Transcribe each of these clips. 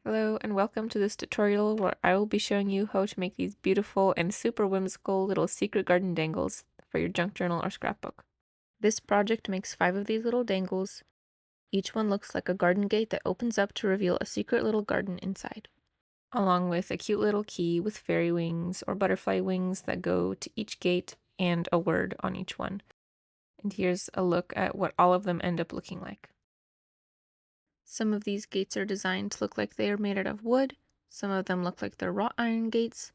Hello and welcome to this tutorial where I will be showing you how to make these beautiful and super whimsical little secret garden dangles for your junk journal or scrapbook. This project makes 5 of these little dangles. Each one looks like a garden gate that opens up to reveal a secret little garden inside, along with a cute little key with fairy wings or butterfly wings that go to each gate and a word on each one. And here's a look at what all of them end up looking like. Some of these gates are designed to look like they are made out of wood, some of them look like they're wrought iron gates,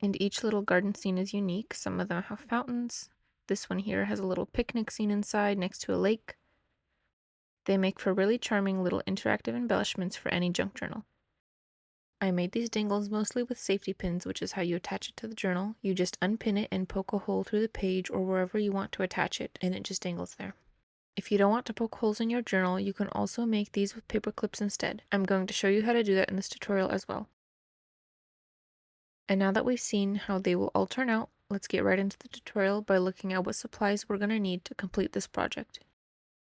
and each little garden scene is unique. Some of them have fountains. This one here has a little picnic scene inside next to a lake. They make for really charming little interactive embellishments for any junk journal. I made these dangles mostly with safety pins, which is how you attach it to the journal. You just unpin it and poke a hole through the page or wherever you want to attach it, and it just dangles there. If you don't want to poke holes in your journal, you can also make these with paper clips instead. I'm going to show you how to do that in this tutorial as well. And now that we've seen how they will all turn out, let's get right into the tutorial by looking at what supplies we're going to need to complete this project.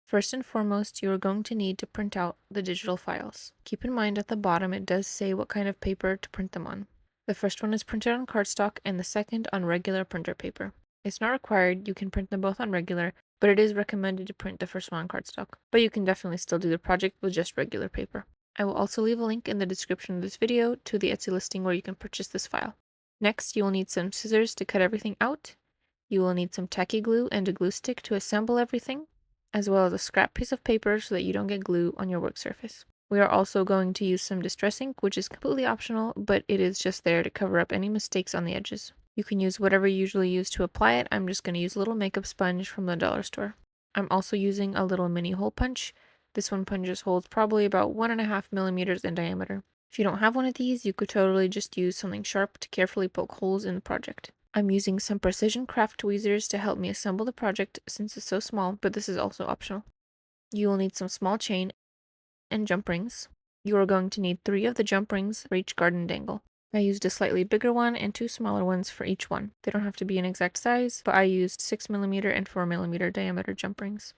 First and foremost, you are going to need to print out the digital files. Keep in mind at the bottom it does say what kind of paper to print them on. The first one is printed on cardstock and the second on regular printer paper. It's not required, you can print them both on regular, but it is recommended to print the first one on cardstock. But you can definitely still do the project with just regular paper. I will also leave a link in the description of this video to the Etsy listing where you can purchase this file. Next, you will need some scissors to cut everything out. You will need some tacky glue and a glue stick to assemble everything, as well as a scrap piece of paper so that you don't get glue on your work surface. We are also going to use some distress ink, which is completely optional, but it is just there to cover up any mistakes on the edges. You can use whatever you usually use to apply it. I'm just going to use a little makeup sponge from the dollar store. I'm also using a little mini hole punch. This one punches holes probably about 1.5 millimeters in diameter. If you don't have one of these, you could totally just use something sharp to carefully poke holes in the project. I'm using some precision craft tweezers to help me assemble the project since it's so small, but this is also optional. You will need some small chain and jump rings. You are going to need 3 of the jump rings for each garden dangle. I used a slightly bigger one and 2 smaller ones for each one. They don't have to be an exact size, but I used 6mm and 4mm diameter jump rings.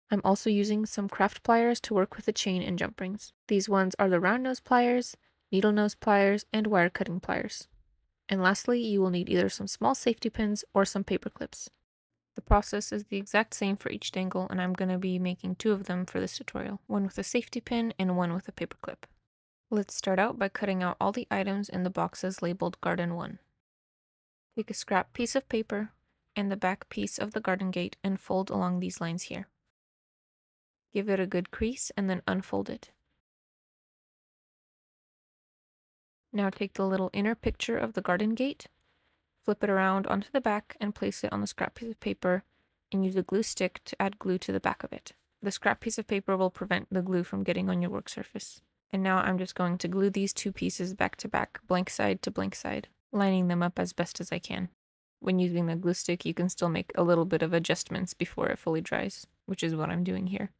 I'm also using some craft pliers to work with the chain and jump rings. These ones are the round nose pliers, needle nose pliers, and wire cutting pliers. And lastly, you will need either some small safety pins or some paper clips. The process is the exact same for each dangle, and I'm going to be making 2 of them for this tutorial, one with a safety pin and one with a paper clip. Let's start out by cutting out all the items in the boxes labeled Garden 1. Take a scrap piece of paper and the back piece of the garden gate and fold along these lines here. Give it a good crease and then unfold it. Now take the little inner picture of the garden gate, flip it around onto the back and place it on the scrap piece of paper and use a glue stick to add glue to the back of it. The scrap piece of paper will prevent the glue from getting on your work surface. And now I'm just going to glue these 2 pieces back to back, blank side to blank side, lining them up as best as I can. When using the glue stick, you can still make a little bit of adjustments before it fully dries, which is what I'm doing here.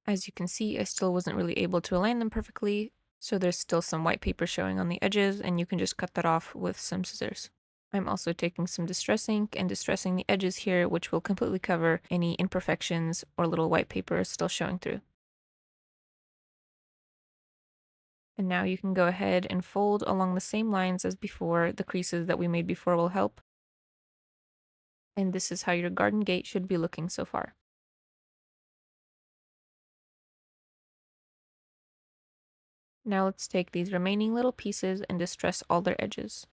As you can see, I still wasn't really able to align them perfectly, so there's still some white paper showing on the edges, and you can just cut that off with some scissors. I'm also taking some distress ink and distressing the edges here, which will completely cover any imperfections or little white paper still showing through. And now you can go ahead and fold along the same lines as before. The creases that we made before will help. And this is how your garden gate should be looking so far. Now let's take these remaining little pieces and distress all their edges.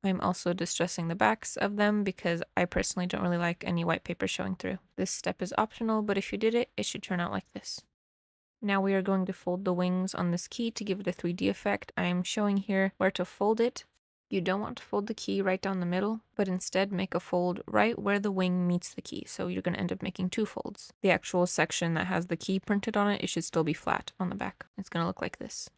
I'm also distressing the backs of them because I personally don't really like any white paper showing through. This step is optional, but if you did it, it should turn out like this. Now we are going to fold the wings on this key to give it a 3D effect. I am showing here where to fold it. You don't want to fold the key right down the middle, but instead make a fold right where the wing meets the key. So you're going to end up making 2 folds. The actual section that has the key printed on it, it should still be flat on the back. It's going to look like this.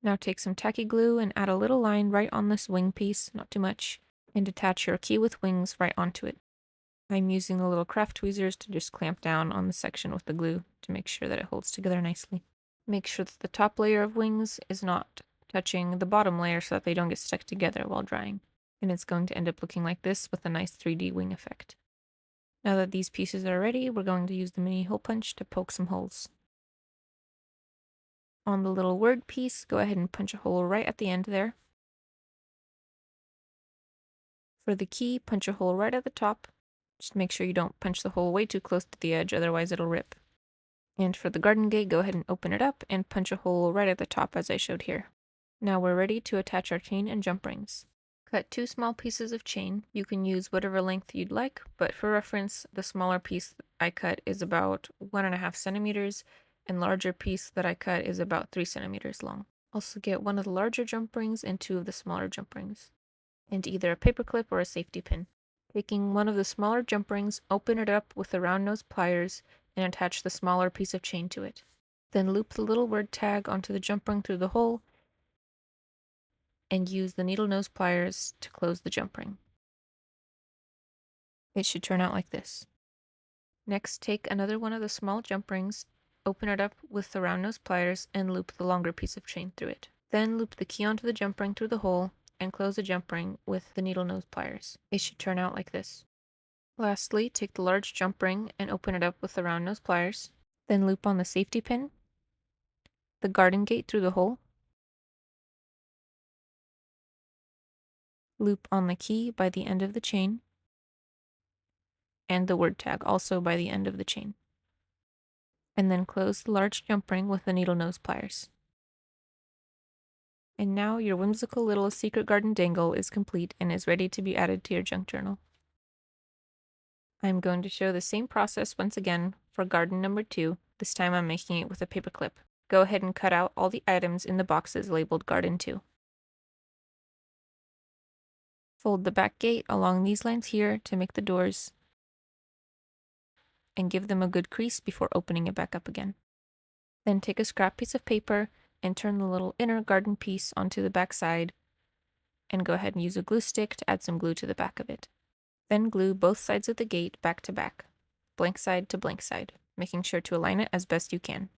Now take some tacky glue and add a little line right on this wing piece, not too much, and attach your key with wings right onto it. I'm using the little craft tweezers to just clamp down on the section with the glue to make sure that it holds together nicely. Make sure that the top layer of wings is not touching the bottom layer so that they don't get stuck together while drying. And it's going to end up looking like this with a nice 3D wing effect. Now that these pieces are ready, we're going to use the mini hole punch to poke some holes. On the little word piece, go ahead and punch a hole right at the end there. For the key, punch a hole right at the top. Just make sure you don't punch the hole way too close to the edge, otherwise it'll rip. And for the garden gate, go ahead and open it up and punch a hole right at the top as I showed here. Now we're ready to attach our chain and jump rings. Cut 2 small pieces of chain. You can use whatever length you'd like, but for reference, the smaller piece I cut is about 1.5 centimeters, and larger piece that I cut is about 3 centimeters long. Also get one of the larger jump rings and 2 of the smaller jump rings, and either a paper clip or a safety pin. Taking one of the smaller jump rings, open it up with the round nose pliers and attach the smaller piece of chain to it. Then loop the little word tag onto the jump ring through the hole and use the needle nose pliers to close the jump ring. It should turn out like this. Next, take another one of the small jump rings, open it up with the round nose pliers, and loop the longer piece of chain through it. Then loop the key onto the jump ring through the hole and close the jump ring with the needle nose pliers. It should turn out like this. Lastly, take the large jump ring and open it up with the round nose pliers. Then loop on the safety pin, the garden gate through the hole, loop on the key by the end of the chain, and the word tag also by the end of the chain. And then close the large jump ring with the needle nose pliers. And now your whimsical little secret garden dangle is complete and is ready to be added to your junk journal. I'm going to show the same process once again for garden number 2. This time I'm making it with a paper clip. Go ahead and cut out all the items in the boxes labeled garden 2. Fold the back gate along these lines here to make the doors, and give them a good crease before opening it back up again. Then take a scrap piece of paper and turn the little inner garden piece onto the back side, and go ahead and use a glue stick to add some glue to the back of it. Then glue both sides of the gate back to back, blank side to blank side, making sure to align it as best you can.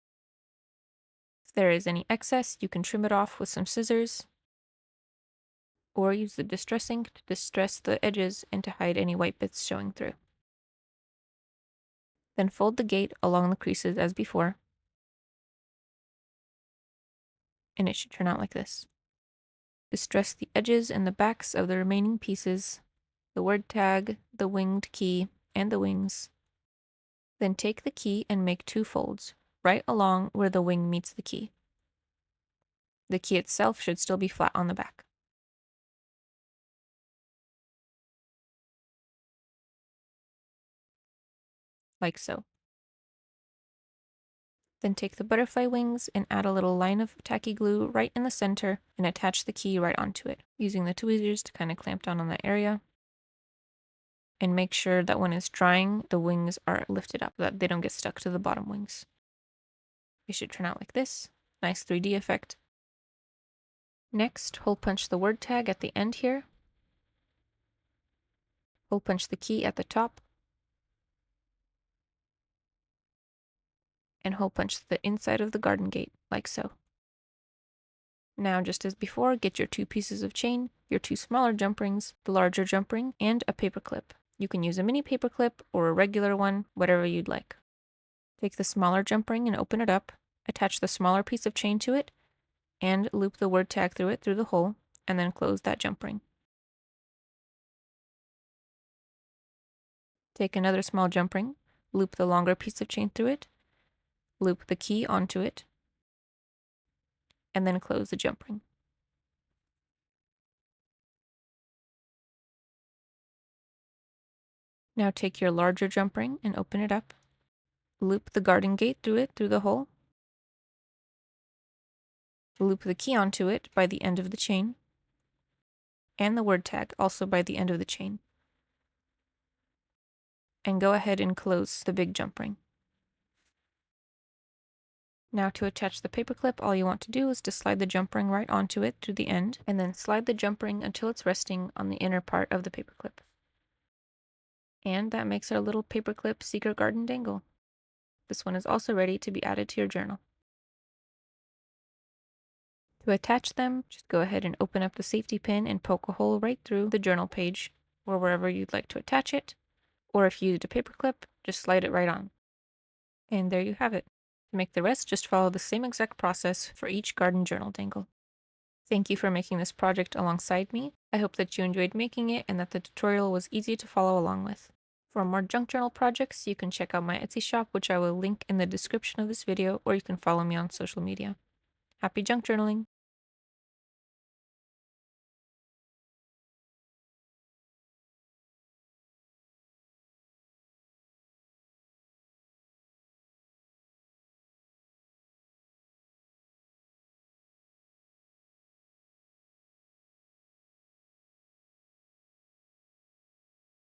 If there is any excess, you can trim it off with some scissors, or use the distress ink to distress the edges and to hide any white bits showing through. Then fold the gate along the creases as before, and it should turn out like this. Distress the edges and the backs of the remaining pieces, the word tag, the winged key, and the wings. Then take the key and make 2 folds, right along where the wing meets the key. The key itself should still be flat on the back. Like so. Then take the butterfly wings and add a little line of tacky glue right in the center and attach the key right onto it, using the tweezers to kind of clamp down on that area. And make sure that when it's drying, the wings are lifted up so that they don't get stuck to the bottom wings. It should turn out like this. Nice 3D effect. Next, hole punch the word tag at the end here. Hole punch the key at the top. And hole punch the inside of the garden gate, like so. Now, just as before, get your 2 pieces of chain, your 2 smaller jump rings, the larger jump ring, and a paper clip. You can use a mini paper clip or a regular one, whatever you'd like. Take the smaller jump ring and open it up, attach the smaller piece of chain to it, and loop the word tag through it through the hole, and then close that jump ring. Take another small jump ring, loop the longer piece of chain through it, loop the key onto it, and then close the jump ring. Now take your larger jump ring and open it up, loop the garden gate through it through the hole, loop the key onto it by the end of the chain, and the word tag also by the end of the chain, and go ahead and close the big jump ring. Now to attach the paper clip, all you want to do is to slide the jump ring right onto it through the end, and then slide the jump ring until it's resting on the inner part of the paper clip. And that makes our little paperclip secret garden dangle. This one is also ready to be added to your journal. To attach them, just go ahead and open up the safety pin and poke a hole right through the journal page or wherever you'd like to attach it. Or if you used a paperclip, just slide it right on. And there you have it. To make the rest, just follow the same exact process for each garden journal dangle. Thank you for making this project alongside me. I hope that you enjoyed making it and that the tutorial was easy to follow along with. For more junk journal projects, you can check out my Etsy shop, which I will link in the description of this video, or you can follow me on social media. Happy junk journaling!